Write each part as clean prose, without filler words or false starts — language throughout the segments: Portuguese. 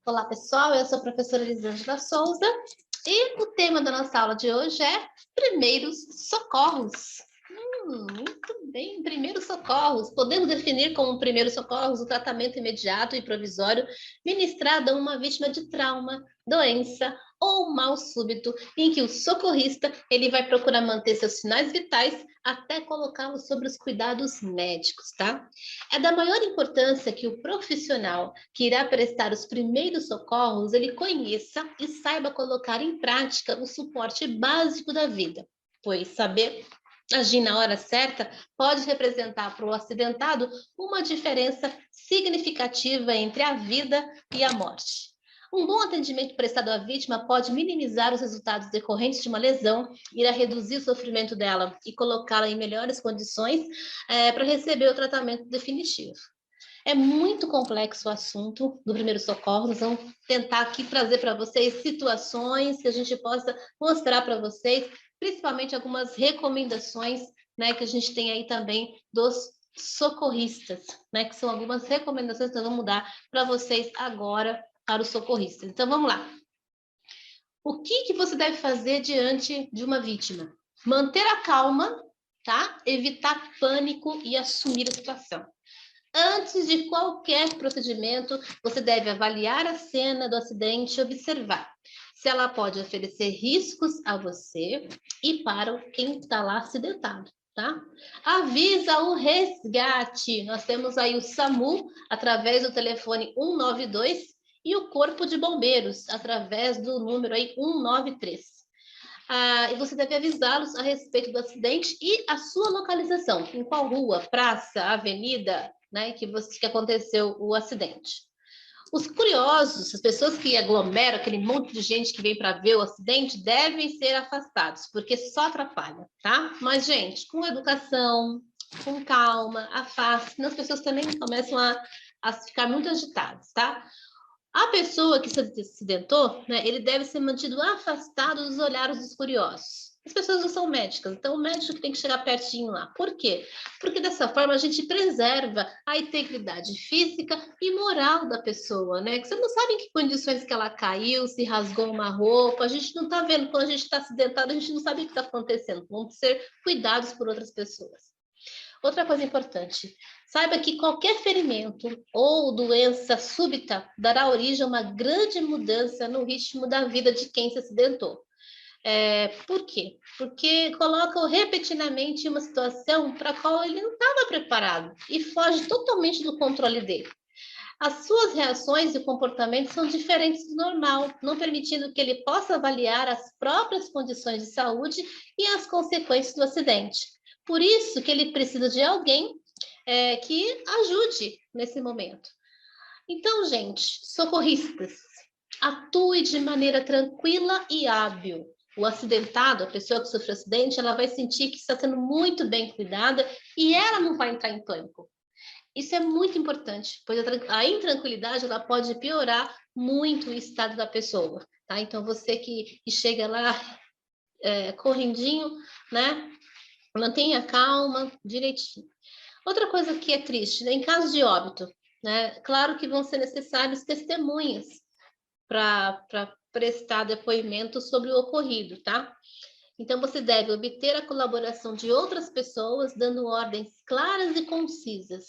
Olá, pessoal, eu sou a professora Elisângela Souza e o tema da nossa aula de hoje é primeiros socorros. Muito bem, primeiros socorros. Podemos definir como primeiros socorros o tratamento imediato e provisório ministrado a uma vítima de trauma, doença ou mal súbito, em que o socorrista ele vai procurar manter seus sinais vitais até colocá-los sobre os cuidados médicos, tá? É da maior importância que o profissional que irá prestar os primeiros socorros, ele conheça e saiba colocar em prática o suporte básico da vida, pois saber agir na hora certa pode representar para o acidentado uma diferença significativa entre a vida e a morte. Um bom atendimento prestado à vítima pode minimizar os resultados decorrentes de uma lesão, irá reduzir o sofrimento dela e colocá-la em melhores condições para receber o tratamento definitivo. É muito complexo o assunto do primeiro socorro. Nós vamos tentar aqui trazer para vocês situações que a gente possa mostrar para vocês, principalmente algumas recomendações, né, que a gente tem aí também dos socorristas, né, que são algumas recomendações que nós vamos dar para vocês agora para os socorristas. Então, vamos lá. O que você deve fazer diante de uma vítima? Manter a calma, tá? Evitar pânico e assumir a situação. Antes de qualquer procedimento, você deve avaliar a cena do acidente e observar se ela pode oferecer riscos a você e para quem está lá acidentado, tá? Avisa o resgate. Nós temos aí o SAMU através do telefone 192 e o Corpo de Bombeiros através do número aí 193. E você deve avisá-los a respeito do acidente e a sua localização, em qual rua, praça, avenida, né, que aconteceu o acidente. Os curiosos, as pessoas que aglomeram, aquele monte de gente que vem para ver o acidente, devem ser afastados, porque só atrapalha, tá? Mas, gente, com educação, com calma, afaste, senão as pessoas também começam a ficar muito agitadas, tá? A pessoa que se acidentou, né, ele deve ser mantido afastado dos olhares dos curiosos. As pessoas não são médicas, então o médico tem que chegar pertinho lá. Por quê? Porque dessa forma a gente preserva a integridade física e moral da pessoa, né? Que você não sabe em que condições que ela caiu, se rasgou uma roupa, a gente não está vendo. Quando a gente está acidentado, a gente não sabe o que está acontecendo. Vamos ser cuidados por outras pessoas. Outra coisa importante, saiba que qualquer ferimento ou doença súbita dará origem a uma grande mudança no ritmo da vida de quem se acidentou. Por quê? Porque coloca-o repetidamente em uma situação para a qual ele não estava preparado e foge totalmente do controle dele. As suas reações e comportamentos são diferentes do normal, não permitindo que ele possa avaliar as próprias condições de saúde e as consequências do acidente. Por isso que ele precisa de alguém que ajude nesse momento. Então, gente, socorristas, atue de maneira tranquila e hábil. O acidentado, a pessoa que sofreu acidente, ela vai sentir que está sendo muito bem cuidada e ela não vai entrar em pânico. Isso é muito importante, pois a intranquilidade ela pode piorar muito o estado da pessoa, tá? Então, você que chega lá correndinho, né? Mantenha calma, direitinho. Outra coisa que é triste, né? Em caso de óbito, né? Claro que vão ser necessários testemunhas para prestar depoimento sobre o ocorrido, tá? Então, você deve obter a colaboração de outras pessoas, dando ordens claras e concisas.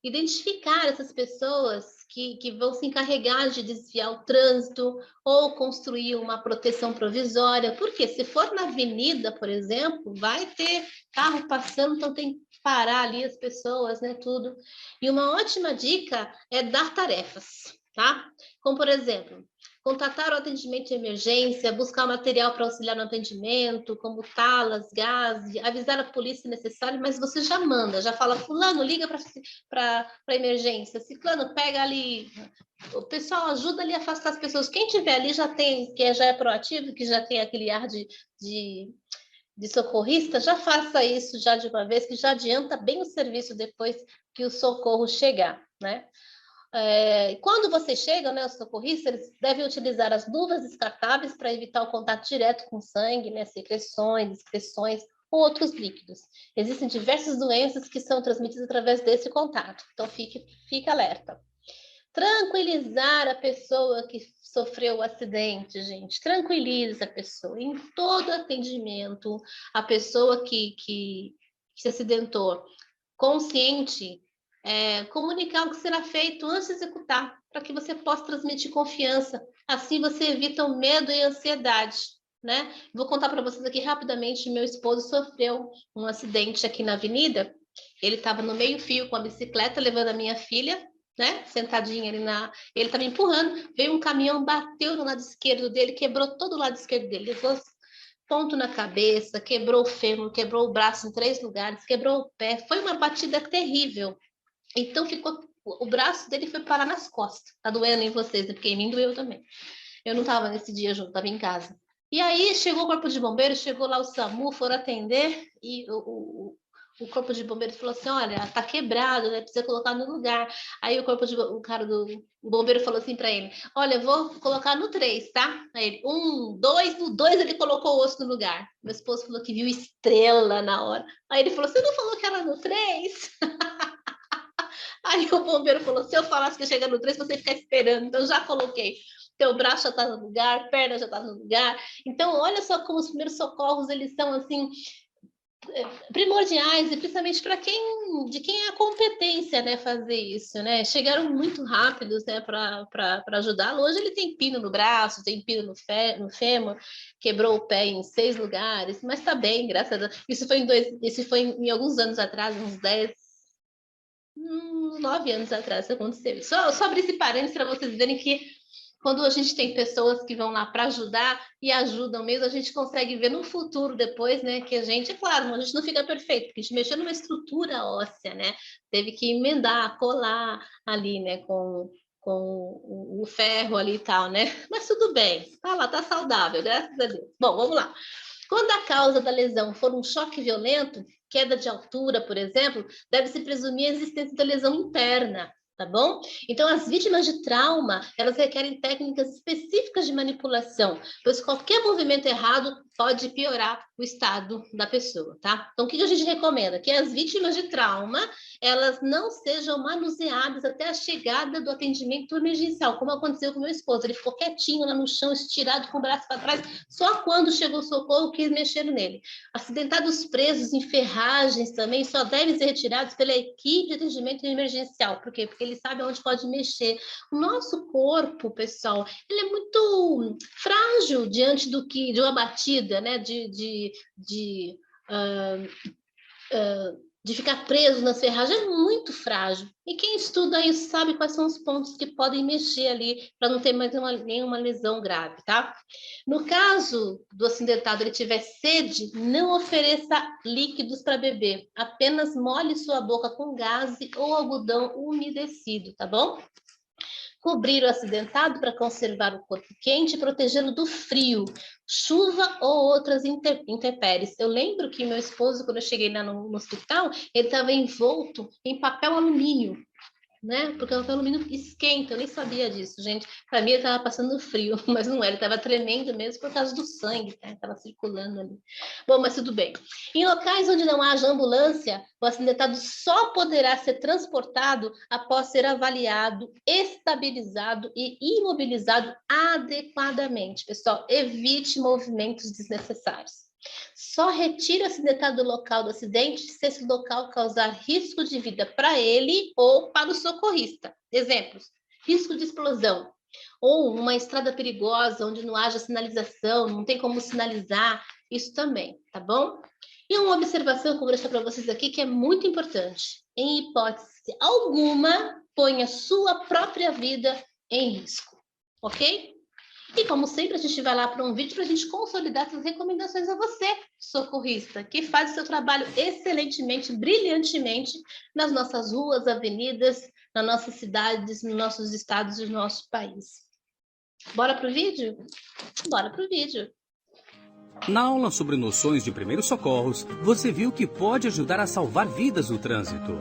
Identificar essas pessoas que vão se encarregar de desviar o trânsito ou construir uma proteção provisória. Porque se for na avenida, por exemplo, vai ter carro passando, então tem que parar ali as pessoas, né, tudo. E uma ótima dica é dar tarefas, tá? Como, por exemplo, contatar o atendimento de emergência, buscar material para auxiliar no atendimento, como talas, gás, avisar a polícia se necessário, mas você já manda, já fala, fulano, liga para emergência, ciclano, pega ali, o pessoal ajuda ali a afastar as pessoas. Quem tiver ali já tem, já é proativo, que já tem aquele ar de socorrista, já faça isso já de uma vez, que já adianta bem o serviço depois que o socorro chegar, né? Quando você chega, né, os socorristas, eles devem utilizar as luvas descartáveis para evitar o contato direto com sangue, né, secreções, excreções ou outros líquidos. Existem diversas doenças que são transmitidas através desse contato, então fique alerta. Tranquilizar a pessoa que sofreu o acidente, gente. Tranquiliza a pessoa. Em todo atendimento, a pessoa que se acidentou, consciente, comunicar o que será feito antes de executar, para que você possa transmitir confiança. Assim você evita o medo e a ansiedade, né? Vou contar para vocês aqui rapidamente. Meu esposo sofreu um acidente aqui na avenida. Ele estava no meio-fio com a bicicleta, levando a minha filha, né? Sentadinha ali ele estava empurrando. Veio um caminhão, bateu no lado esquerdo dele, quebrou todo o lado esquerdo dele. Levou ponto na cabeça, quebrou o fêmur, quebrou o braço em 3 lugares, quebrou o pé. Foi uma batida terrível. Então o braço dele foi parar nas costas. Tá doendo em vocês, né? Porque em mim doeu também. Eu não estava nesse dia junto, estava em casa. E aí chegou o corpo de bombeiros, chegou lá o SAMU, foram atender e o corpo de bombeiros falou assim, olha, tá quebrado, né? Precisa colocar no lugar. Aí o cara do bombeiro falou assim para ele, olha, eu vou colocar no 3, tá? Aí ele, 1, 2, no 2 ele colocou o osso no lugar. Meu esposo falou que viu estrela na hora. Aí ele falou, você não falou que era no 3? Aí o bombeiro falou, se eu falasse que chega no 3, você fica esperando. Então já coloquei. Teu braço já está no lugar, perna já está no lugar. Então, olha só como os primeiros socorros, eles são, assim, primordiais, e principalmente para de quem é a competência, né, fazer isso, né? Chegaram muito rápidos, né, para ajudá-lo. Hoje ele tem pino no braço, tem pino no fêmur, quebrou o pé em 6 lugares, mas está bem, graças a Deus. Isso foi em alguns anos atrás, uns 9 anos atrás isso aconteceu. Só abrir esse parênteses para vocês verem que quando a gente tem pessoas que vão lá para ajudar e ajudam mesmo, a gente consegue ver no futuro depois, né, que a gente, é claro, a gente não fica perfeito, porque a gente mexeu numa estrutura óssea, né, teve que emendar, colar ali, né, com o ferro ali e tal, né, mas tudo bem, tá lá, tá saudável, graças a Deus. Bom, vamos lá. Quando a causa da lesão for um choque violento, queda de altura, por exemplo, deve-se presumir a existência da lesão interna, tá bom? Então, as vítimas de trauma, elas requerem técnicas específicas de manipulação, pois qualquer movimento errado pode piorar o estado da pessoa, tá? Então, o que a gente recomenda? Que as vítimas de trauma, elas não sejam manuseadas até a chegada do atendimento emergencial, como aconteceu com meu esposo. Ele ficou quietinho lá no chão, estirado com o braço para trás, só quando chegou o socorro que mexeram nele. Acidentados presos em ferragens também só devem ser retirados pela equipe de atendimento emergencial. Por quê? Porque ele sabe onde pode mexer. O nosso corpo, pessoal, ele é muito frágil diante de uma batida, né? De ficar preso nas ferragens, é muito frágil. E quem estuda isso sabe quais são os pontos que podem mexer ali para não ter mais nenhuma lesão grave, tá? No caso do acidentado, ele tiver sede, não ofereça líquidos para beber. Apenas molhe sua boca com gaze ou algodão umedecido, tá bom? Cobrir o acidentado para conservar o corpo quente e protegê-lo do frio, chuva ou outras intempéries. Eu lembro que meu esposo, quando eu cheguei lá no hospital, ele estava envolto em papel alumínio, né? Porque o papel alumínio esquenta, eu nem sabia disso, gente. Para mim ele estava passando frio, mas não era, ele estava tremendo mesmo por causa do sangue, né? Estava circulando ali. Bom, mas tudo bem. Em locais onde não haja ambulância, o acidentado só poderá ser transportado após ser avaliado, estabilizado e imobilizado adequadamente. Pessoal, evite movimentos desnecessários. Só retire o acidentado do local do acidente se esse local causar risco de vida para ele ou para o socorrista. Exemplos: risco de explosão, ou uma estrada perigosa onde não haja sinalização, não tem como sinalizar, isso também, tá bom? E uma observação que eu vou deixar para vocês aqui que é muito importante: em hipótese alguma, ponha sua própria vida em risco, ok? E como sempre, a gente vai lá para um vídeo para a gente consolidar essas recomendações a você, socorrista, que faz o seu trabalho excelentemente, brilhantemente nas nossas ruas, avenidas, nas nossas cidades, nos nossos estados e no nosso país. Bora pro vídeo? Bora pro vídeo. Na aula sobre noções de primeiros socorros, você viu que pode ajudar a salvar vidas no trânsito.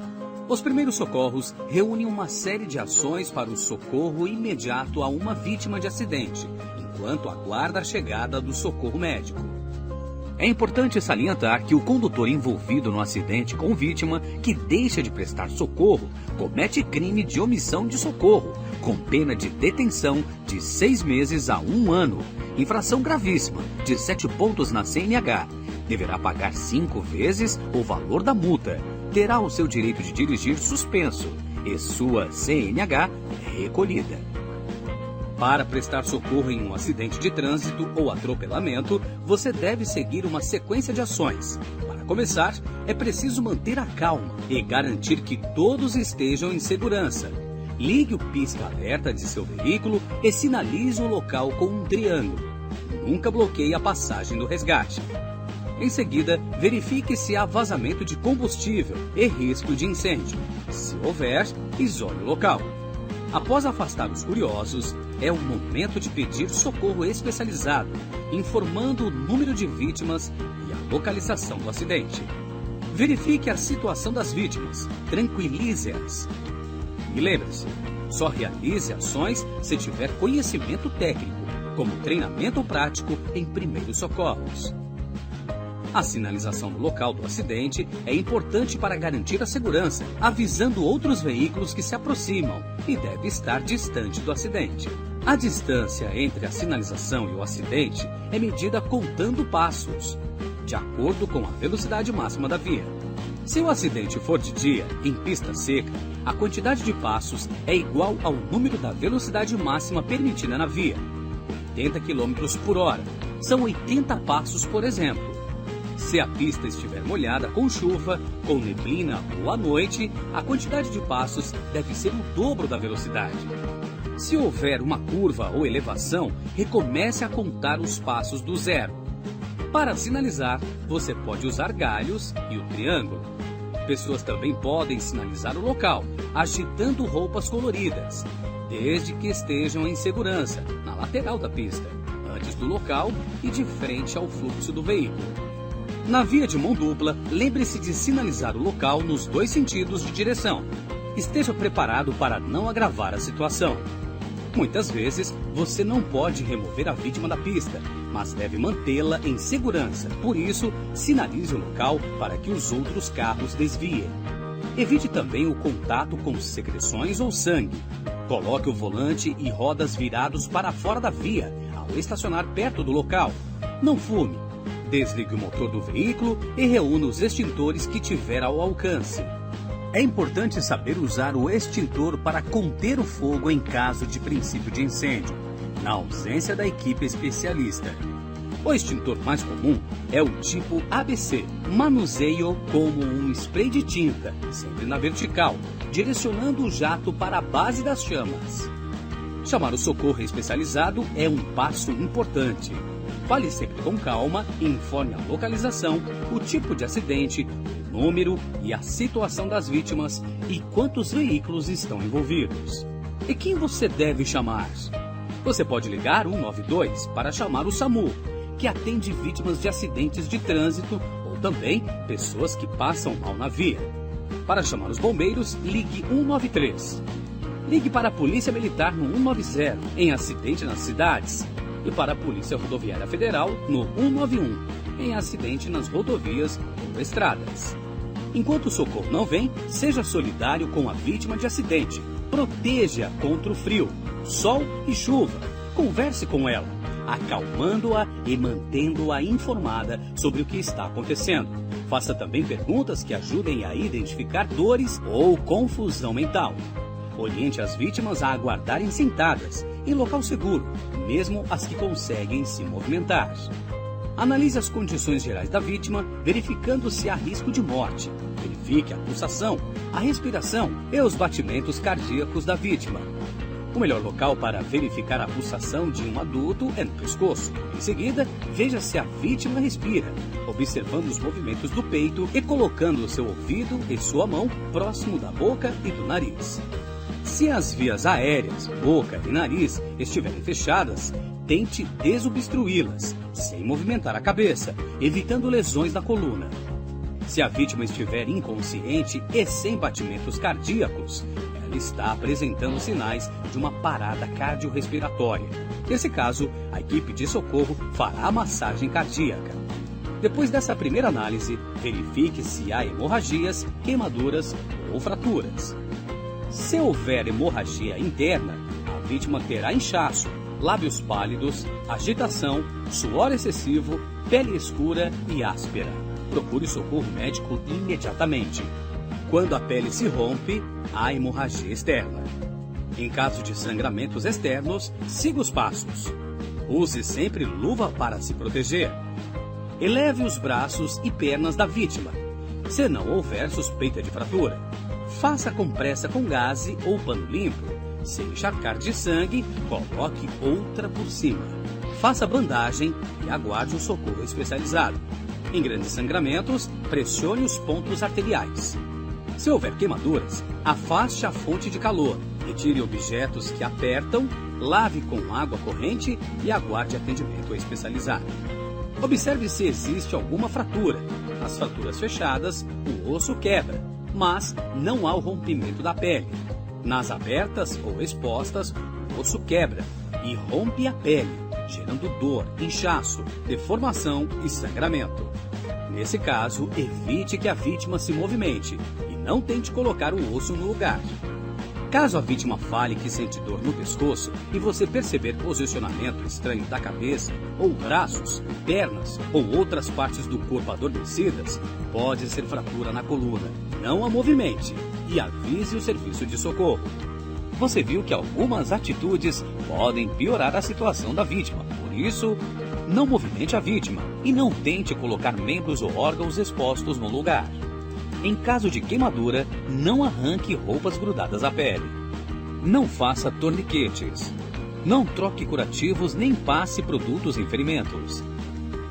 Os primeiros socorros reúnem uma série de ações para o socorro imediato a uma vítima de acidente, enquanto aguarda a chegada do socorro médico. É importante salientar que o condutor envolvido no acidente com vítima que deixa de prestar socorro comete crime de omissão de socorro, com pena de detenção de 6 meses a 1 ano, infração gravíssima de 7 pontos na CNH. Deverá pagar 5 vezes o valor da multa. Terá o seu direito de dirigir suspenso e sua CNH recolhida. Para prestar socorro em um acidente de trânsito ou atropelamento, você deve seguir uma sequência de ações. Para começar, é preciso manter a calma e garantir que todos estejam em segurança. Ligue o pisca-alerta de seu veículo e sinalize o local com um triângulo. Nunca bloqueie a passagem do resgate. Em seguida, verifique se há vazamento de combustível e risco de incêndio. Se houver, isole o local. Após afastar os curiosos, é o momento de pedir socorro especializado, informando o número de vítimas e a localização do acidente. Verifique a situação das vítimas, tranquilize-as. E lembre-se, só realize ações se tiver conhecimento técnico, como treinamento prático em primeiros socorros. A sinalização no local do acidente é importante para garantir a segurança, avisando outros veículos que se aproximam e deve estar distante do acidente. A distância entre a sinalização e o acidente é medida contando passos, de acordo com a velocidade máxima da via. Se o acidente for de dia, em pista seca, a quantidade de passos é igual ao número da velocidade máxima permitida na via, 80 km por hora. São 80 passos, por exemplo. Se a pista estiver molhada com chuva, com neblina ou à noite, a quantidade de passos deve ser o dobro da velocidade. Se houver uma curva ou elevação, recomece a contar os passos do zero. Para sinalizar, você pode usar galhos e o triângulo. Pessoas também podem sinalizar o local, agitando roupas coloridas, desde que estejam em segurança, na lateral da pista, antes do local e de frente ao fluxo do veículo. Na via de mão dupla, lembre-se de sinalizar o local nos 2 sentidos de direção. Esteja preparado para não agravar a situação. Muitas vezes, você não pode remover a vítima da pista, mas deve mantê-la em segurança. Por isso, sinalize o local para que os outros carros desviem. Evite também o contato com secreções ou sangue. Coloque o volante e rodas virados para fora da via ao estacionar perto do local. Não fume. Desligue o motor do veículo e reúna os extintores que tiver ao alcance. É importante saber usar o extintor para conter o fogo em caso de princípio de incêndio, na ausência da equipe especialista. O extintor mais comum é o tipo ABC. Manuseie-o como um spray de tinta, sempre na vertical, direcionando o jato para a base das chamas. Chamar o socorro especializado é um passo importante. Fale sempre com calma e informe a localização, o tipo de acidente, o número e a situação das vítimas e quantos veículos estão envolvidos. E quem você deve chamar? Você pode ligar 192 para chamar o SAMU, que atende vítimas de acidentes de trânsito ou também pessoas que passam mal na via. Para chamar os bombeiros, ligue 193. Ligue para a Polícia Militar no 190 em acidente nas cidades. E para a Polícia Rodoviária Federal no 191, em acidente nas rodovias ou estradas. Enquanto o socorro não vem, seja solidário com a vítima de acidente. Proteja contra o frio, sol e chuva. Converse com ela, acalmando-a e mantendo-a informada sobre o que está acontecendo. Faça também perguntas que ajudem a identificar dores ou confusão mental. Oriente as vítimas a aguardarem sentadas, em local seguro, mesmo as que conseguem se movimentar. Analise as condições gerais da vítima, verificando se há risco de morte. Verifique a pulsação, a respiração e os batimentos cardíacos da vítima. O melhor local para verificar a pulsação de um adulto é no pescoço. Em seguida, veja se a vítima respira, observando os movimentos do peito e colocando o seu ouvido e sua mão próximo da boca e do nariz. Se as vias aéreas, boca e nariz estiverem fechadas, tente desobstruí-las, sem movimentar a cabeça, evitando lesões na coluna. Se a vítima estiver inconsciente e sem batimentos cardíacos, ela está apresentando sinais de uma parada cardiorrespiratória. Nesse caso, a equipe de socorro fará a massagem cardíaca. Depois dessa primeira análise, verifique se há hemorragias, queimaduras ou fraturas. Se houver hemorragia interna, vítima terá inchaço, lábios pálidos, agitação, suor excessivo, pele escura e áspera. Procure socorro médico imediatamente. Quando a pele se rompe, há hemorragia externa. Em caso de sangramentos externos, siga os passos. Use sempre luva para se proteger. Eleve os braços e pernas da vítima. Se não houver suspeita de fratura, faça compressa com gaze ou pano limpo. Se encharcar de sangue, coloque outra por cima. Faça bandagem e aguarde um socorro especializado. Em grandes sangramentos, pressione os pontos arteriais. Se houver queimaduras, afaste a fonte de calor, retire objetos que apertam, lave com água corrente e aguarde atendimento especializado. Observe se existe alguma fratura. Nas fraturas fechadas, o osso quebra, mas não há o rompimento da pele. Nas abertas ou expostas, o osso quebra e rompe a pele, gerando dor, inchaço, deformação e sangramento. Nesse caso, evite que a vítima se movimente e não tente colocar o osso no lugar. Caso a vítima fale que sente dor no pescoço e você perceber posicionamento estranho da cabeça, ou braços, pernas ou outras partes do corpo adormecidas, pode ser fratura na coluna. Não a movimente e avise o serviço de socorro. Você viu que algumas atitudes podem piorar a situação da vítima. Por isso, não movimente a vítima e não tente colocar membros ou órgãos expostos no lugar. Em caso de queimadura, não arranque roupas grudadas à pele. Não faça torniquetes. Não troque curativos nem passe produtos em ferimentos.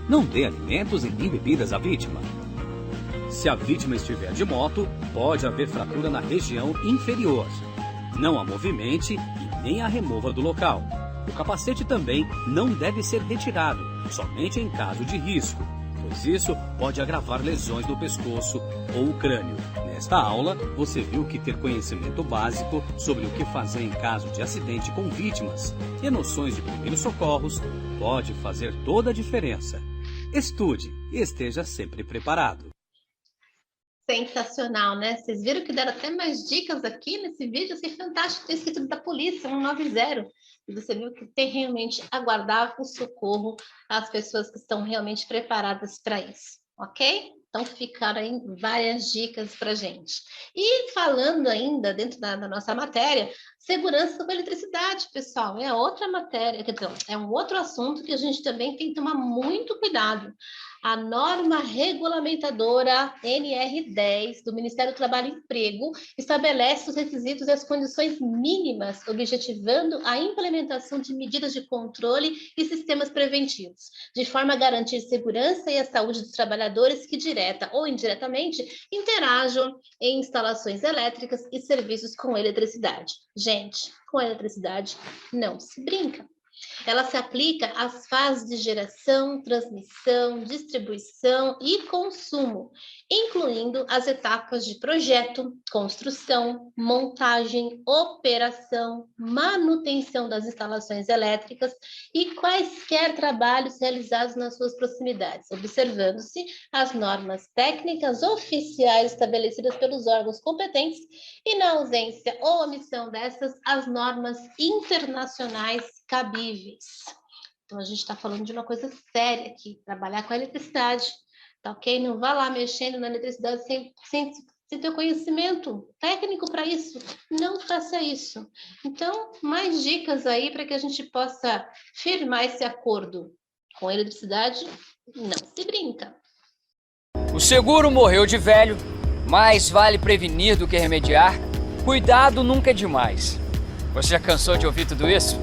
Não dê alimentos e nem bebidas à vítima. Se a vítima estiver de moto, pode haver fratura na região inferior. Não a movimente e nem a remova do local. O capacete também não deve ser retirado, somente em caso de risco, pois isso pode agravar lesões no pescoço ou crânio. Nesta aula, você viu que ter conhecimento básico sobre o que fazer em caso de acidente com vítimas e noções de primeiros socorros pode fazer toda a diferença. Estude e esteja sempre preparado. Sensacional, né? Vocês viram que deram até mais dicas aqui nesse vídeo, assim, fantástico, tem escrito da polícia, 190. E você viu que tem realmente aguardar o socorro às pessoas que estão realmente preparadas para isso, ok? Então ficaram aí várias dicas para gente. E falando ainda dentro da nossa matéria, segurança com eletricidade, pessoal, é outra matéria, quer dizer, é um outro assunto que a gente também tem que tomar muito cuidado. A norma regulamentadora NR10 do Ministério do Trabalho e Emprego estabelece os requisitos e as condições mínimas, objetivando a implementação de medidas de controle e sistemas preventivos, de forma a garantir segurança e a saúde dos trabalhadores que, direta ou indiretamente, interajam em instalações elétricas e serviços com eletricidade. Gente, com eletricidade não se brinca. Ela se aplica às fases de geração, transmissão, distribuição e consumo, incluindo as etapas de projeto, construção, montagem, operação, manutenção das instalações elétricas e quaisquer trabalhos realizados nas suas proximidades, observando-se as normas técnicas oficiais estabelecidas pelos órgãos competentes e, na ausência ou omissão dessas, as normas internacionais cabíveis. Então, a gente está falando de uma coisa séria aqui, trabalhar com a eletricidade, tá ok? Não vá lá mexendo na eletricidade sem ter conhecimento técnico para isso, não faça isso. Então, mais dicas aí para que a gente possa firmar esse acordo. Com a eletricidade, não se brinca. O seguro morreu de velho, mais vale prevenir do que remediar. Cuidado nunca é demais. Você já cansou de ouvir tudo isso?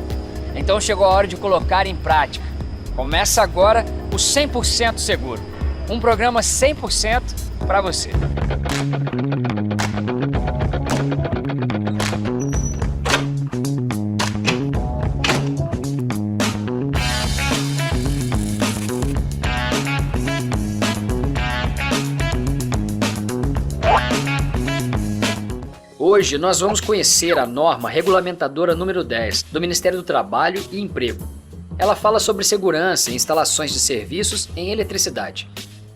Então chegou a hora de colocar em prática. Começa agora o 100% Seguro. Um programa 100% para você. Hoje nós vamos conhecer a norma regulamentadora número 10 do Ministério do Trabalho e Emprego. Ela fala sobre segurança em instalações de serviços em eletricidade.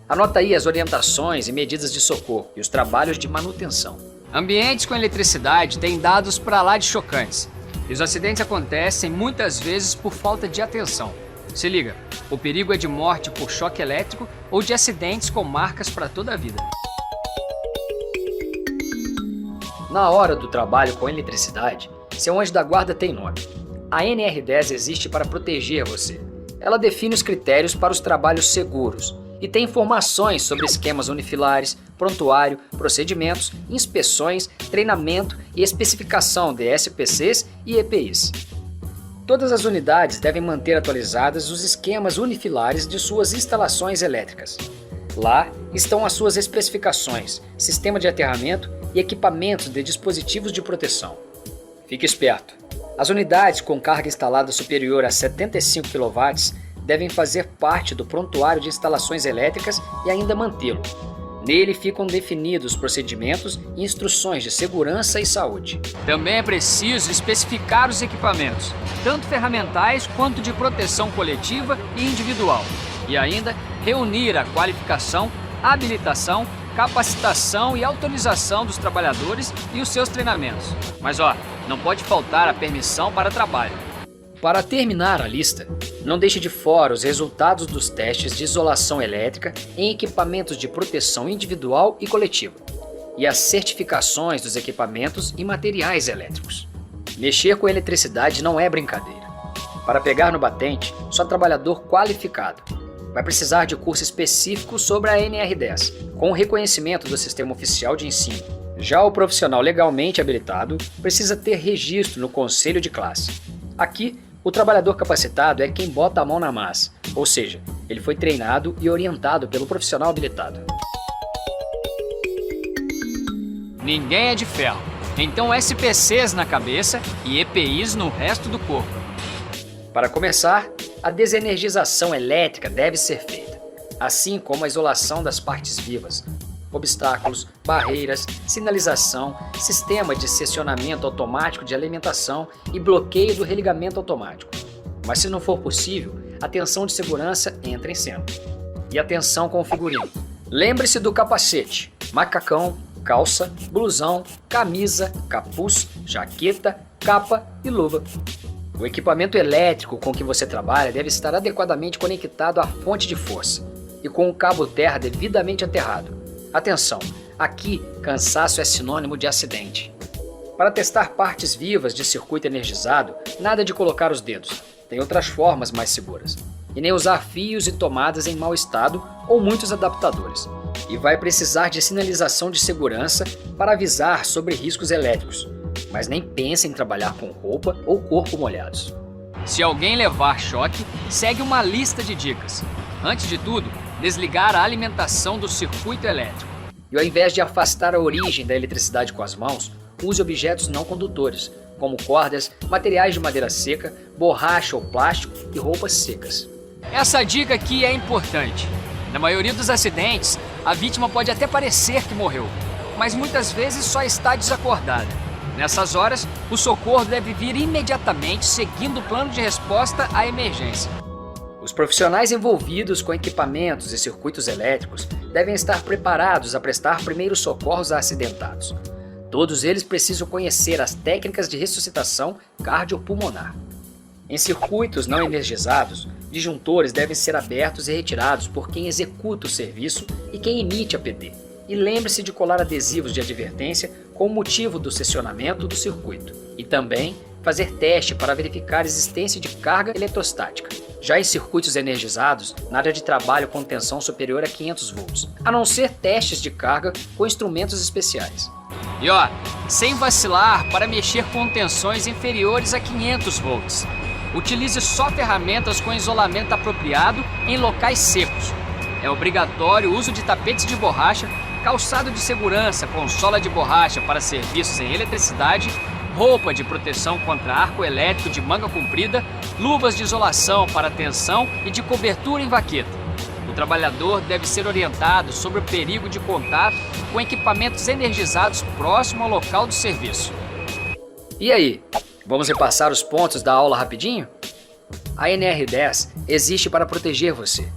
Anota aí as orientações e medidas de socorro e os trabalhos de manutenção. Ambientes com eletricidade têm dados para lá de chocantes. E os acidentes acontecem muitas vezes por falta de atenção. Se liga, o perigo é de morte por choque elétrico ou de acidentes com marcas para toda a vida. Na hora do trabalho com eletricidade, seu anjo da guarda tem nome. A NR10 existe para proteger você. Ela define os critérios para os trabalhos seguros e tem informações sobre esquemas unifilares, prontuário, procedimentos, inspeções, treinamento e especificação de SPCs e EPIs. Todas as unidades devem manter atualizados os esquemas unifilares de suas instalações elétricas. Lá estão as suas especificações, sistema de aterramento e equipamentos de dispositivos de proteção. Fique esperto! As unidades com carga instalada superior a 75 kW devem fazer parte do prontuário de instalações elétricas e ainda mantê-lo. Nele ficam definidos procedimentos e instruções de segurança e saúde. Também é preciso especificar os equipamentos, tanto ferramentais quanto de proteção coletiva e individual. E ainda reunir a qualificação, habilitação, capacitação e autorização dos trabalhadores e os seus treinamentos. Mas não pode faltar a permissão para trabalho. Para terminar a lista, não deixe de fora os resultados dos testes de isolação elétrica em equipamentos de proteção individual e coletiva, e as certificações dos equipamentos e materiais elétricos. Mexer com eletricidade não é brincadeira. Para pegar no batente, só trabalhador qualificado. Vai precisar de curso específico sobre a NR10, com o reconhecimento do Sistema Oficial de Ensino. Já o profissional legalmente habilitado precisa ter registro no Conselho de Classe. Aqui, o trabalhador capacitado é quem bota a mão na massa, ou seja, ele foi treinado e orientado pelo profissional habilitado. Ninguém é de ferro, então SPCs na cabeça e EPIs no resto do corpo. Para começar, a desenergização elétrica deve ser feita, assim como a isolação das partes vivas, obstáculos, barreiras, sinalização, sistema de seccionamento automático de alimentação e bloqueio do religamento automático. Mas se não for possível, a tensão de segurança entra em cena. E atenção com o figurino. Lembre-se do capacete, macacão, calça, blusão, camisa, capuz, jaqueta, capa e luva. O equipamento elétrico com que você trabalha deve estar adequadamente conectado à fonte de força e com o cabo terra devidamente aterrado. Atenção, aqui cansaço é sinônimo de acidente. Para testar partes vivas de circuito energizado, nada de colocar os dedos. Tem outras formas mais seguras. E nem usar fios e tomadas em mau estado ou muitos adaptadores. E vai precisar de sinalização de segurança para avisar sobre riscos elétricos. Mas nem pense em trabalhar com roupa ou corpo molhados. Se alguém levar choque, segue uma lista de dicas. Antes de tudo, desligar a alimentação do circuito elétrico. E ao invés de afastar a origem da eletricidade com as mãos, use objetos não condutores, como cordas, materiais de madeira seca, borracha ou plástico e roupas secas. Essa dica aqui é importante. Na maioria dos acidentes, a vítima pode até parecer que morreu, mas muitas vezes só está desacordada. Nessas horas, o socorro deve vir imediatamente seguindo o plano de resposta à emergência. Os profissionais envolvidos com equipamentos e circuitos elétricos devem estar preparados a prestar primeiros socorros a acidentados. Todos eles precisam conhecer as técnicas de ressuscitação cardiopulmonar. Em circuitos não energizados, disjuntores devem ser abertos e retirados por quem executa o serviço e quem emite a PD. E lembre-se de colar adesivos de advertência com o motivo do seccionamento do circuito. E também fazer teste para verificar a existência de carga eletrostática. Já em circuitos energizados, nada de trabalho com tensão superior a 500 volts, a não ser testes de carga com instrumentos especiais. E sem vacilar para mexer com tensões inferiores a 500 volts. Utilize só ferramentas com isolamento apropriado em locais secos. É obrigatório o uso de tapetes de borracha, calçado de segurança com sola de borracha para serviços em eletricidade, roupa de proteção contra arco elétrico de manga comprida, luvas de isolação para tensão e de cobertura em vaqueta. O trabalhador deve ser orientado sobre o perigo de contato com equipamentos energizados próximo ao local do serviço. E aí, vamos repassar os pontos da aula rapidinho? A NR10 existe para proteger você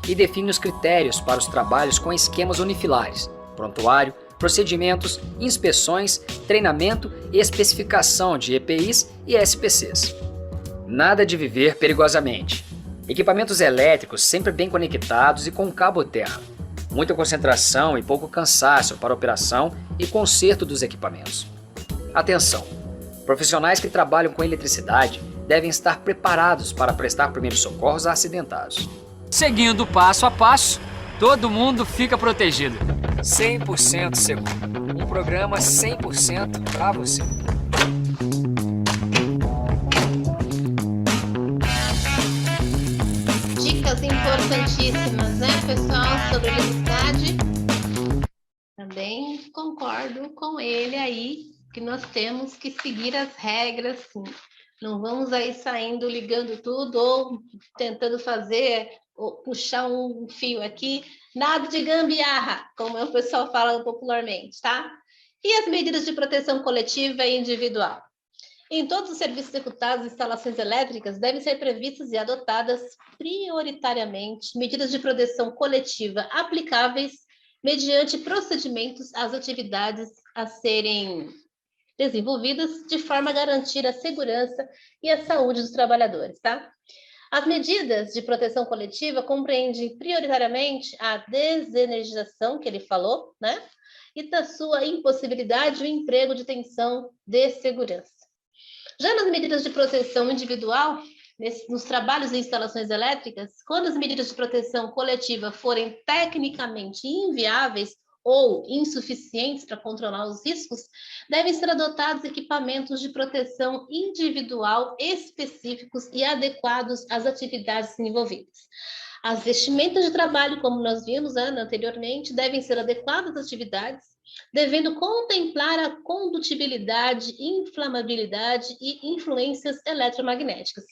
e define os critérios para os trabalhos com esquemas unifilares, prontuário, procedimentos, inspeções, treinamento e especificação de EPIs e SPCs. Nada de viver perigosamente. Equipamentos elétricos sempre bem conectados e com cabo terra. Muita concentração e pouco cansaço para a operação e conserto dos equipamentos. Atenção! Profissionais que trabalham com eletricidade devem estar preparados para prestar primeiros socorros a acidentados. Seguindo passo a passo, todo mundo fica protegido. 100% seguro. Um programa 100% para você. Dicas importantíssimas, né, pessoal, sobre eletricidade. Também concordo com ele aí, que nós temos que seguir as regras, sim. Não vamos aí saindo, ligando tudo, ou tentando fazer, ou puxar um fio aqui. Nada de gambiarra, como o pessoal fala popularmente, tá? E as medidas de proteção coletiva e individual? Em todos os serviços executados, instalações elétricas devem ser previstas e adotadas prioritariamente medidas de proteção coletiva aplicáveis mediante procedimentos às atividades a serem desenvolvidas de forma a garantir a segurança e a saúde dos trabalhadores, tá? As medidas de proteção coletiva compreendem prioritariamente a desenergização, que ele falou, né? E da sua impossibilidade o emprego de tensão de segurança. Já nas medidas de proteção individual, nos trabalhos e instalações elétricas, quando as medidas de proteção coletiva forem tecnicamente inviáveis ou insuficientes para controlar os riscos, devem ser adotados equipamentos de proteção individual específicos e adequados às atividades envolvidas. As vestimentas de trabalho, como nós vimos anteriormente, devem ser adequadas às atividades, devendo contemplar a condutibilidade, inflamabilidade e influências eletromagnéticas.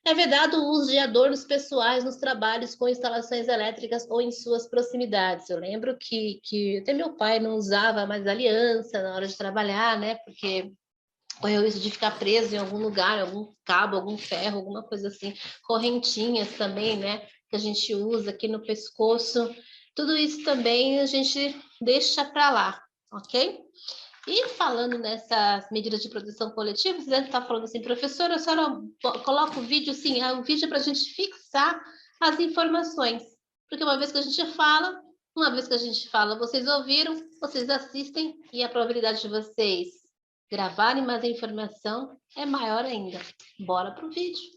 É vedado o uso de adornos pessoais nos trabalhos com instalações elétricas ou em suas proximidades. Eu lembro que até meu pai não usava mais aliança na hora de trabalhar, né? Porque correu isso de ficar preso em algum lugar, algum cabo, algum ferro, alguma coisa assim. Correntinhas também, né? Que a gente usa aqui no pescoço. Tudo isso também a gente deixa para lá, ok? E falando nessas medidas de proteção coletiva, você deve estar falando assim, professora, a senhora coloca o vídeo, sim, o vídeo é para a gente fixar as informações. Porque uma vez que a gente fala, vocês ouviram, vocês assistem, e a probabilidade de vocês gravarem mais informação é maior ainda. Bora para o vídeo.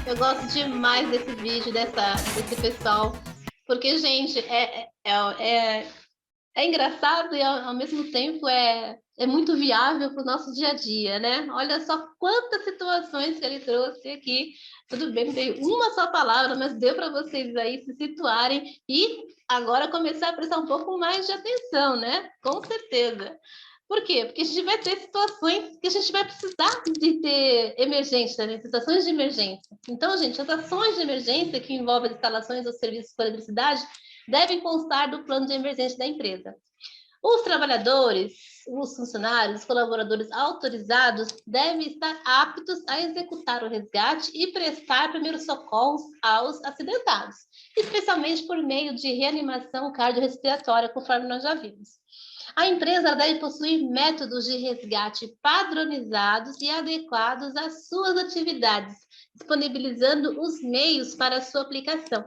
Eu gosto demais desse vídeo, desse pessoal, porque, gente, é engraçado e ao mesmo tempo é muito viável para o nosso dia a dia, né? Olha só quantas situações que ele trouxe aqui. Tudo bem, veio uma só palavra, mas deu para vocês aí se situarem e agora começar a prestar um pouco mais de atenção, né? Com certeza. Por quê? Porque a gente vai ter situações que a gente vai precisar de ter emergência, né? Situações de emergência. Então, gente, as ações de emergência que envolvem as instalações ou serviços com eletricidade devem constar do plano de emergência da empresa. Os trabalhadores, os funcionários, os colaboradores autorizados devem estar aptos a executar o resgate e prestar primeiros socorros aos acidentados, especialmente por meio de reanimação cardiorrespiratória, conforme nós já vimos. A empresa deve possuir métodos de resgate padronizados e adequados às suas atividades, disponibilizando os meios para sua aplicação.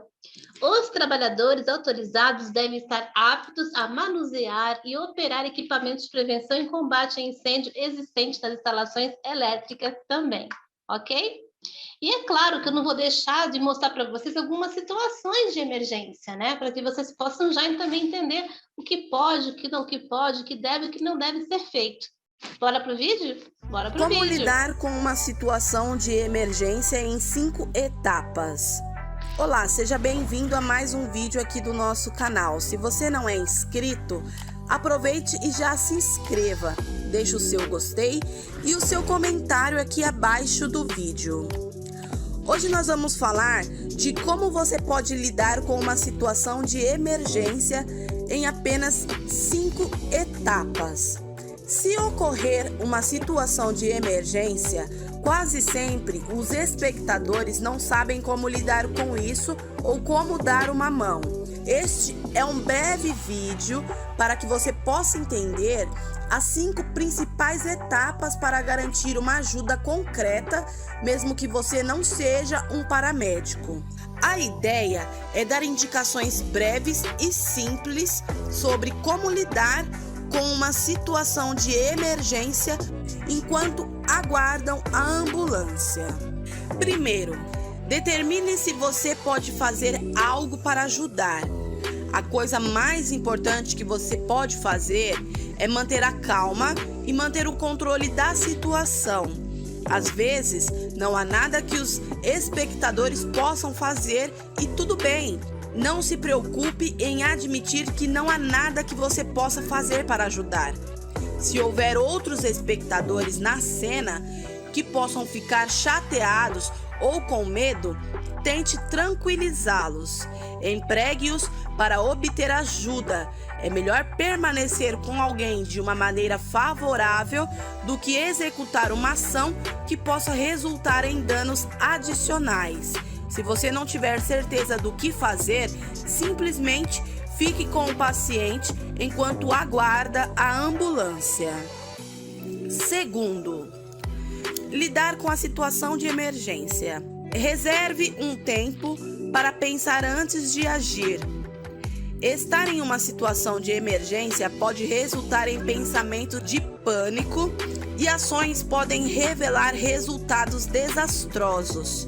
Os trabalhadores autorizados devem estar aptos a manusear e operar equipamentos de prevenção e combate a incêndio existentes nas instalações elétricas também, ok? E é claro que eu não vou deixar de mostrar para vocês algumas situações de emergência, né? Para que vocês possam já também entender o que pode, o que não que pode, o que deve e o que não deve ser feito. Bora pro vídeo? Bora pro vídeo. Como lidar com uma situação de emergência em 5 etapas? Olá, seja bem-vindo a mais um vídeo aqui do nosso canal. Se você não é inscrito, aproveite e já se inscreva. Deixe o seu gostei e o seu comentário aqui abaixo do vídeo. Hoje nós vamos falar de como você pode lidar com uma situação de emergência em apenas 5 etapas. Se ocorrer uma situação de emergência, quase sempre os espectadores não sabem como lidar com isso ou como dar uma mão. Este é um breve vídeo para que você possa entender as 5 principais etapas para garantir uma ajuda concreta, mesmo que você não seja um paramédico. A ideia é dar indicações breves e simples sobre como lidar com uma situação de emergência enquanto aguardam a ambulância. Primeiro, Determine se você pode fazer algo para ajudar. A coisa mais importante que você pode fazer é manter a calma e manter o controle da situação. Às vezes, não há nada que os espectadores possam fazer e tudo bem. Não se preocupe em admitir que não há nada que você possa fazer para ajudar. Se houver outros espectadores na cena que possam ficar chateados ou com medo, tente tranquilizá-los. Empregue-os para obter ajuda. É melhor permanecer com alguém de uma maneira favorável do que executar uma ação que possa resultar em danos adicionais. Se você não tiver certeza do que fazer, simplesmente fique com o paciente enquanto aguarda a ambulância. Segundo, lidar com a situação de emergência. Reserve um tempo para pensar antes de agir. Estar em uma situação de emergência pode resultar em pensamento de pânico e ações podem revelar resultados desastrosos.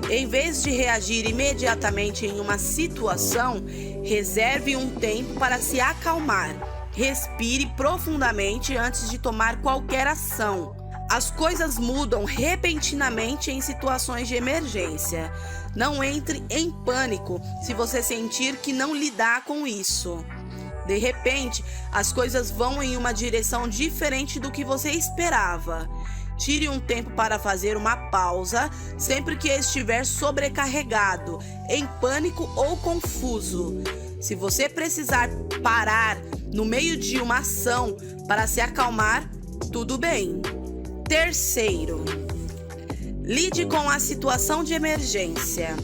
Em vez de reagir imediatamente em uma situação, reserve um tempo para se acalmar. Respire profundamente antes de tomar qualquer ação. As coisas mudam repentinamente em situações de emergência. Não entre em pânico se você sentir que não lidar com isso. De repente, as coisas vão em uma direção diferente do que você esperava. Tire um tempo para fazer uma pausa sempre que estiver sobrecarregado, em pânico ou confuso. Se você precisar parar no meio de uma ação para se acalmar, tudo bem. Terceiro, lide com a situação de emergência.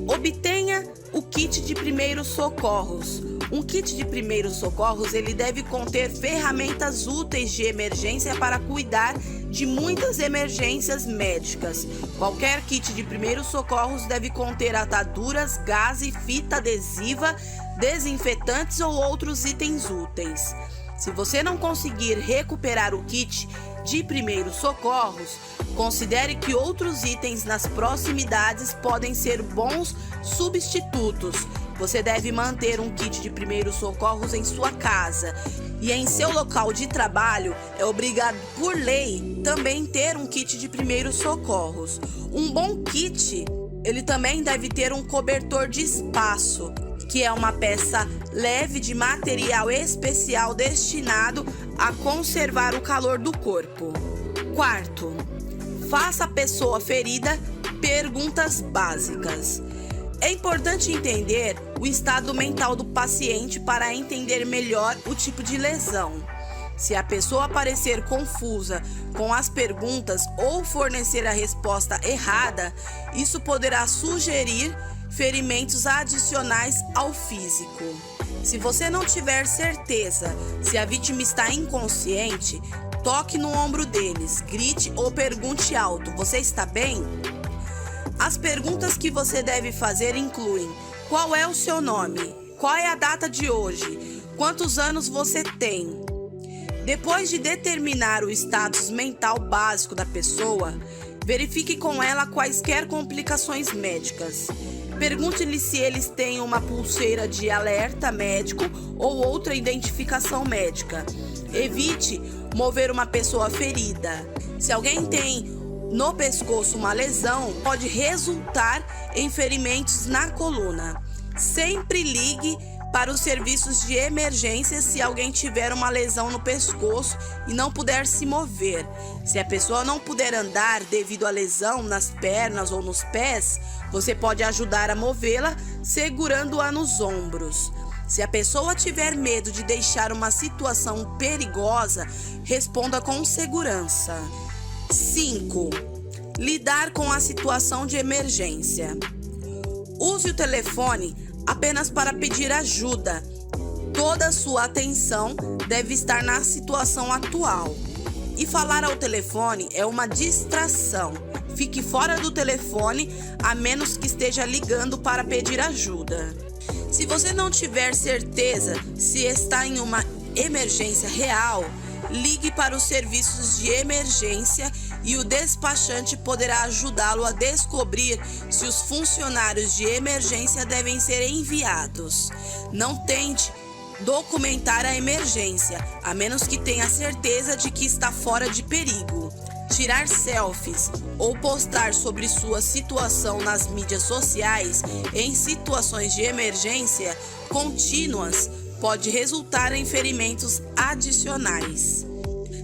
Obtenha o kit de primeiros socorros. Um kit de primeiros socorros, ele deve conter ferramentas úteis de emergência para cuidar de muitas emergências médicas. Qualquer kit de primeiros socorros deve conter ataduras, gás e fita adesiva, desinfetantes ou outros itens úteis. Se você não conseguir recuperar o kit de primeiros socorros, considere que outros itens nas proximidades podem ser bons substitutos. Você deve manter um kit de primeiros socorros em sua casa e em seu local de trabalho é obrigado por lei também ter um kit de primeiros socorros. Um bom kit, ele também deve ter um cobertor de espaço, que é uma peça leve de material especial destinado a conservar o calor do corpo. Quarto, faça a pessoa ferida perguntas básicas. É importante entender o estado mental do paciente para entender melhor o tipo de lesão. Se a pessoa parecer confusa com as perguntas ou fornecer a resposta errada, isso poderá sugerir ferimentos adicionais ao físico. Se você não tiver certeza se a vítima está inconsciente, toque no ombro deles, grite ou pergunte alto: "Você está bem?" As perguntas que você deve fazer incluem: qual é o seu nome? Qual é a data de hoje? Quantos anos você tem? Depois de determinar o status mental básico da pessoa, verifique com ela quaisquer complicações médicas. Pergunte-lhe se eles têm uma pulseira de alerta médico ou outra identificação médica. Evite mover uma pessoa ferida. Se alguém tem no pescoço uma lesão, pode resultar em ferimentos na coluna. Sempre ligue para os serviços de emergência se alguém tiver uma lesão no pescoço e não puder se mover. Se a pessoa não puder andar devido à lesão nas pernas ou nos pés, você pode ajudar a movê-la segurando-a nos ombros. Se a pessoa tiver medo de deixar uma situação perigosa, responda com segurança. 5. Lidar com a situação de emergência. Use o telefone apenas para pedir ajuda. Toda a sua atenção deve estar na situação atual. E falar ao telefone é uma distração. Fique fora do telefone a menos que esteja ligando para pedir ajuda. Se você não tiver certeza se está em uma emergência real, ligue para os serviços de emergência e o despachante poderá ajudá-lo a descobrir se os funcionários de emergência devem ser enviados. Não tente documentar a emergência, a menos que tenha certeza de que está fora de perigo. Tirar selfies ou postar sobre sua situação nas mídias sociais em situações de emergência contínuas pode resultar em ferimentos adicionais.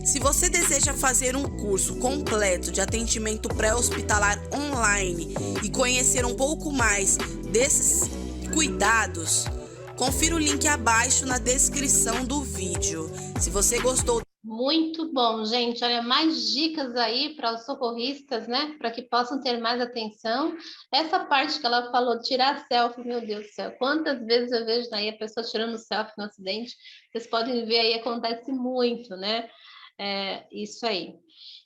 Se você deseja fazer um curso completo de atendimento pré-hospitalar online e conhecer um pouco mais desses cuidados, confira o link abaixo na descrição do vídeo. Se você gostou... Muito bom, gente. Olha, mais dicas aí para os socorristas, né? Para que possam ter mais atenção. Essa parte que ela falou, tirar selfie, meu Deus do céu. Quantas vezes eu vejo aí a pessoa tirando selfie no acidente? Vocês podem ver aí, acontece muito, né? Isso aí.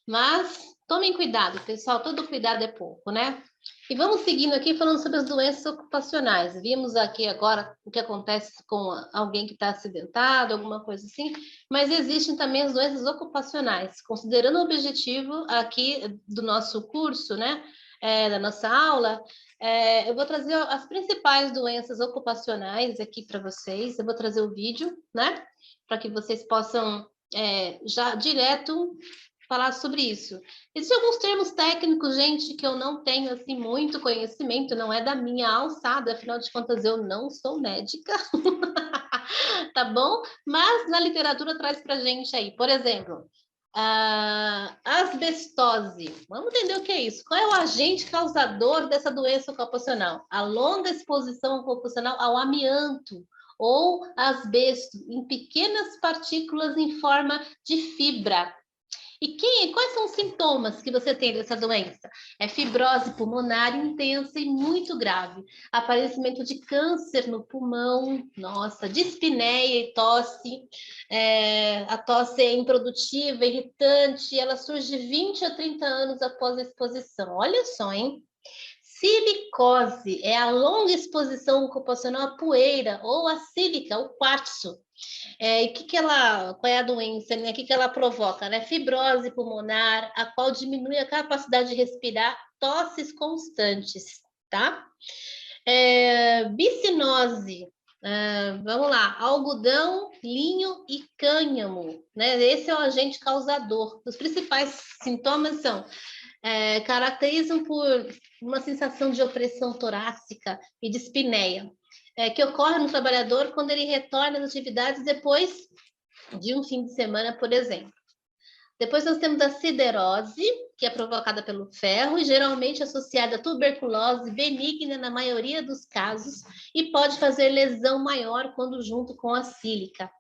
Mas tomem cuidado, pessoal. Todo cuidado é pouco, né? E vamos seguindo aqui falando sobre as doenças ocupacionais. Vimos aqui agora o que acontece com alguém que está acidentado, alguma coisa assim, mas existem também as doenças ocupacionais. Considerando o objetivo aqui do nosso curso, né, da nossa aula, eu vou trazer as principais doenças ocupacionais aqui para vocês. Eu vou trazer o vídeo, né, para que vocês possam já direto falar sobre isso. Existem alguns termos técnicos, gente, que eu não tenho assim muito conhecimento, não é da minha alçada, afinal de contas eu não sou médica, tá bom? Mas na literatura traz pra gente aí, por exemplo, a asbestose. Vamos entender o que é isso. Qual é o agente causador dessa doença ocupacional? A longa exposição ocupacional ao amianto ou asbesto em pequenas partículas em forma de fibra. E quais são os sintomas que você tem dessa doença? É fibrose pulmonar intensa e muito grave, aparecimento de câncer no pulmão, nossa, dispneia e tosse. A tosse é improdutiva, irritante, ela surge 20 a 30 anos após a exposição. Olha só, hein? Silicose é a longa exposição ocupacional à poeira ou à sílica, o quartzo. E qual é a doença, né? O que ela provoca, né? Fibrose pulmonar, a qual diminui a capacidade de respirar, tosses constantes, tá? Bicinose, vamos lá, algodão, linho e cânhamo, né? Esse é o agente causador. Os principais sintomas são caracterizam por uma sensação de opressão torácica e dispneia, que ocorre no trabalhador quando ele retorna às atividades depois de um fim de semana, por exemplo. Depois nós temos a siderose, que é provocada pelo ferro e geralmente associada à tuberculose benigna na maioria dos casos e pode fazer lesão maior quando junto com a sílica.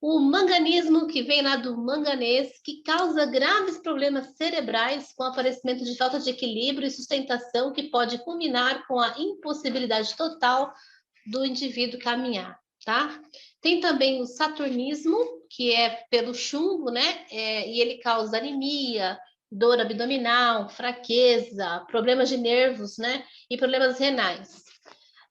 O manganismo, que vem lá do manganês, que causa graves problemas cerebrais com aparecimento de falta de equilíbrio e sustentação que pode culminar com a impossibilidade total do indivíduo caminhar, tá? Tem também o saturnismo, que é pelo chumbo, né? E ele causa anemia, dor abdominal, fraqueza, problemas de nervos, né? E problemas renais.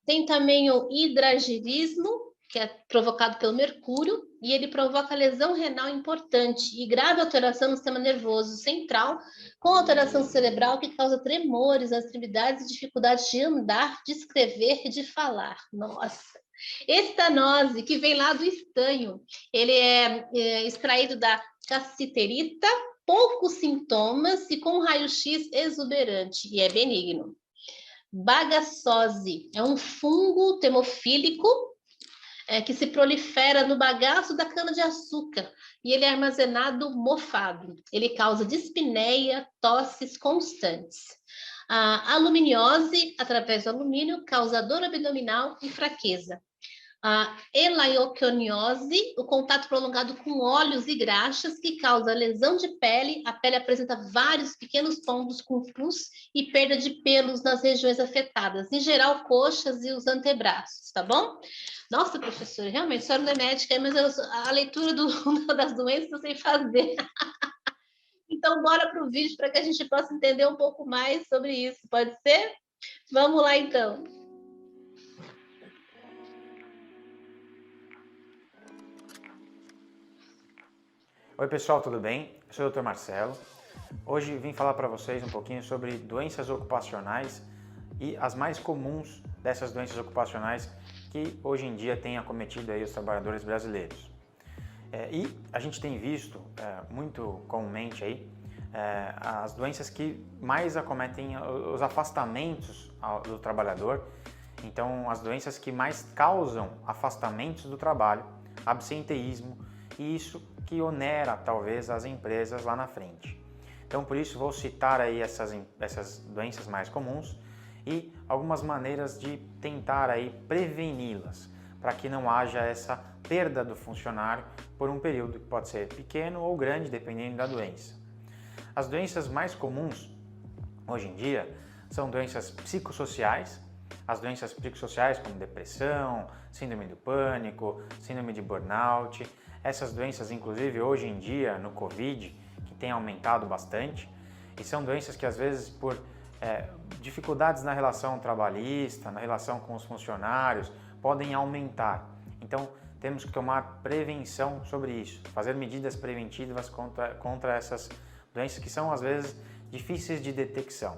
Tem também o hidragilismo, que é provocado pelo mercúrio, e ele provoca lesão renal importante e grave alteração no sistema nervoso central, com alteração cerebral que causa tremores nas extremidades e dificuldade de andar, de escrever e de falar. Nossa! Estanose, que vem lá do estanho, ele é extraído da cassiterita, poucos sintomas e com raio-x exuberante, e é benigno. Bagaçose é um fungo termofílico que se prolifera no bagaço da cana-de-açúcar e ele é armazenado mofado. Ele causa dispneia, tosses constantes. A aluminiose, através do alumínio, causa dor abdominal e fraqueza. A elaioconiose, o contato prolongado com óleos e graxas que causa lesão de pele. A pele apresenta vários pequenos pombos com pus e perda de pelos nas regiões afetadas, em geral coxas e os antebraços, tá bom? Nossa, professora, realmente, a senhora não é médica, mas a leitura das doenças eu sei fazer. Então, bora para o vídeo para que a gente possa entender um pouco mais sobre isso, pode ser? Vamos lá, então. Oi pessoal, tudo bem? Eu sou o Dr. Marcelo, Hoje vim falar para vocês um pouquinho sobre doenças ocupacionais e as mais comuns dessas doenças ocupacionais que hoje em dia têm acometido aí os trabalhadores brasileiros. E a gente tem visto muito comumente aí as doenças que mais acometem os afastamentos do trabalhador. Então, as doenças que mais causam afastamentos do trabalho, absenteísmo, e isso que onera talvez as empresas lá na frente. Então, por isso, vou citar aí essas doenças mais comuns e algumas maneiras de tentar aí preveni-las, para que não haja essa perda do funcionário por um período que pode ser pequeno ou grande, dependendo da doença. As doenças mais comuns hoje em dia são doenças psicossociais. As doenças psicossociais como depressão, síndrome do pânico, síndrome de burnout. Essas doenças, inclusive, hoje em dia, no Covid, que tem aumentado bastante. E são doenças que, às vezes, por dificuldades na relação trabalhista, na relação com os funcionários, podem aumentar. Então, temos que tomar prevenção sobre isso, fazer medidas preventivas contra essas doenças que são, às vezes, difíceis de detecção.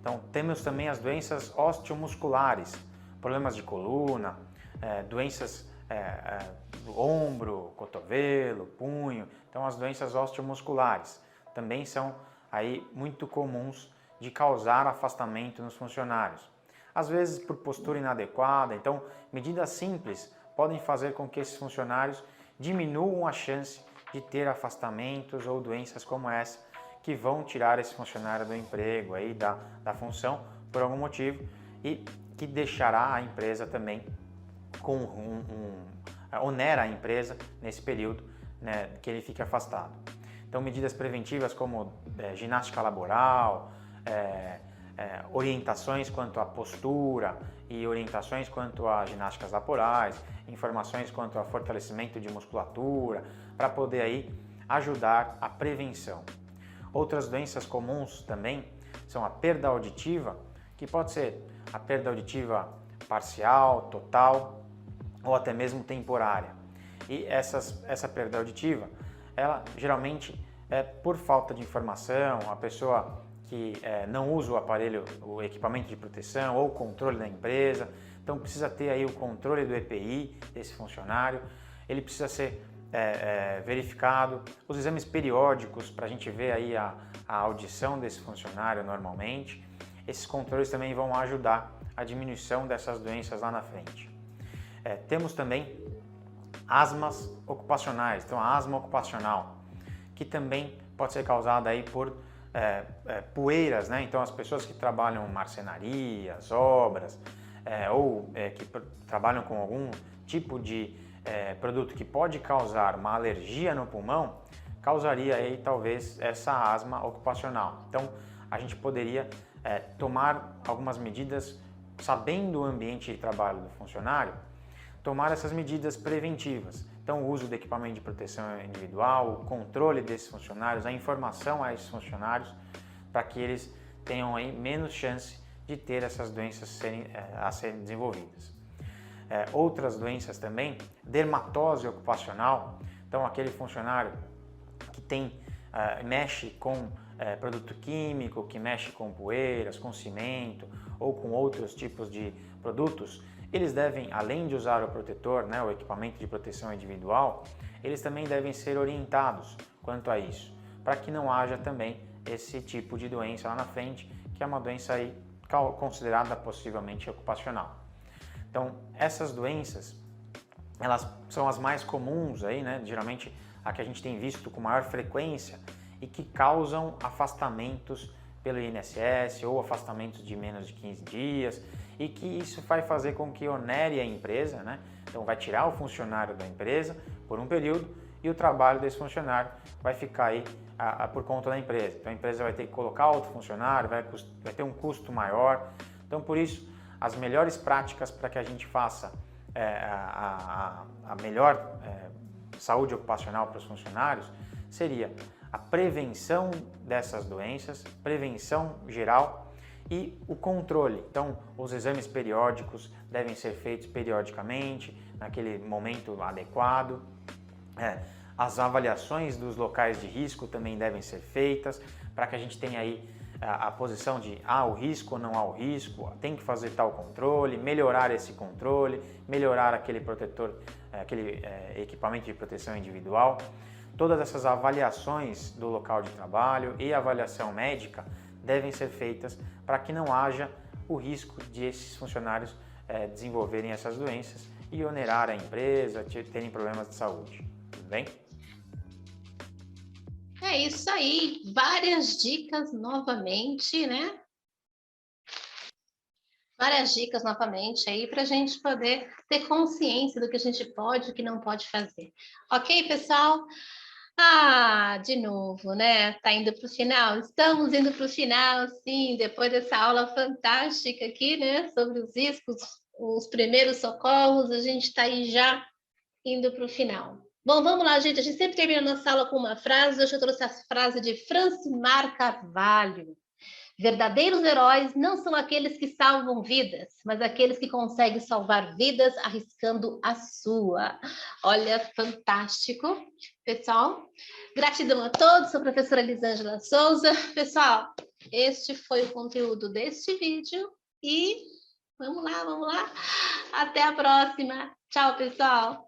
Então, temos também as doenças osteomusculares, problemas de coluna, doenças do ombro, cotovelo, punho. Então, as doenças osteomusculares também são aí muito comuns de causar afastamento nos funcionários. Às vezes por postura inadequada, então medidas simples podem fazer com que esses funcionários diminuam a chance de ter afastamentos ou doenças como essa, que vão tirar esse funcionário do emprego, aí, da função, por algum motivo, e que deixará a empresa também onera a empresa nesse período, né, que ele fica afastado. Então, medidas preventivas como ginástica laboral, orientações quanto à postura e orientações quanto a ginásticas laborais, informações quanto ao fortalecimento de musculatura, para poder aí ajudar a prevenção. Outras doenças comuns também são a perda auditiva, que pode ser a perda auditiva parcial, total ou até mesmo temporária. E essa perda auditiva, ela geralmente é por falta de informação, a pessoa que não usa o aparelho, o equipamento de proteção ou o controle da empresa, então precisa ter aí o controle do EPI desse funcionário, ele precisa ser verificado, os exames periódicos para a gente ver aí a audição desse funcionário normalmente. Esses controles também vão ajudar a diminuição dessas doenças lá na frente. Temos também asmas ocupacionais, então a asma ocupacional, que também pode ser causada aí por poeiras, né? Então as pessoas que trabalham em marcenarias, obras, ou que trabalham com algum tipo de produto que pode causar uma alergia no pulmão, causaria aí talvez essa asma ocupacional. Então a gente poderia tomar algumas medidas, sabendo o ambiente de trabalho do funcionário, tomar essas medidas preventivas. Então o uso do equipamento de proteção individual, o controle desses funcionários, a informação a esses funcionários, para que eles tenham aí menos chance de ter essas doenças a serem desenvolvidas. Outras doenças também, dermatose ocupacional, então aquele funcionário que mexe com produto químico, que mexe com poeiras, com cimento ou com outros tipos de produtos, eles devem, além de usar o protetor, né, o equipamento de proteção individual, eles também devem ser orientados quanto a isso, para que não haja também esse tipo de doença lá na frente, que é uma doença aí considerada possivelmente ocupacional. Então, essas doenças, elas são as mais comuns aí, né? Geralmente a que a gente tem visto com maior frequência e que causam afastamentos pelo INSS ou afastamentos de menos de 15 dias e que isso vai fazer com que onere a empresa, né? Então vai tirar o funcionário da empresa por um período e o trabalho desse funcionário vai ficar aí por conta da empresa. Então a empresa vai ter que colocar outro funcionário, vai ter um custo maior. Então por isso as melhores práticas para que a gente faça a melhor saúde ocupacional para os funcionários seria a prevenção dessas doenças, prevenção geral e o controle. Então, os exames periódicos devem ser feitos periodicamente, naquele momento adequado. As avaliações dos locais de risco também devem ser feitas para que a gente tenha aí a posição de há o risco ou não há o risco, tem que fazer tal controle, melhorar esse controle, melhorar aquele protetor, aquele equipamento de proteção individual. Todas essas avaliações do local de trabalho e avaliação médica devem ser feitas para que não haja o risco de esses funcionários desenvolverem essas doenças e onerar a empresa, terem problemas de saúde. Tudo bem? É isso aí, várias dicas novamente, né? Várias dicas novamente aí para a gente poder ter consciência do que a gente pode e o que não pode fazer. Ok, pessoal? De novo, né? Tá indo para o final? Estamos indo para o final, sim, depois dessa aula fantástica aqui, né? Sobre os riscos, os primeiros socorros, a gente está aí já indo para o final. Bom, vamos lá, gente. A gente sempre termina a nossa aula com uma frase. Hoje eu trouxe a frase de Francimar Carvalho. Verdadeiros heróis não são aqueles que salvam vidas, mas aqueles que conseguem salvar vidas arriscando a sua. Olha, fantástico. Pessoal, gratidão a todos. Sou a professora Elisângela Souza. Pessoal, este foi o conteúdo deste vídeo e vamos lá. Até a próxima. Tchau, pessoal.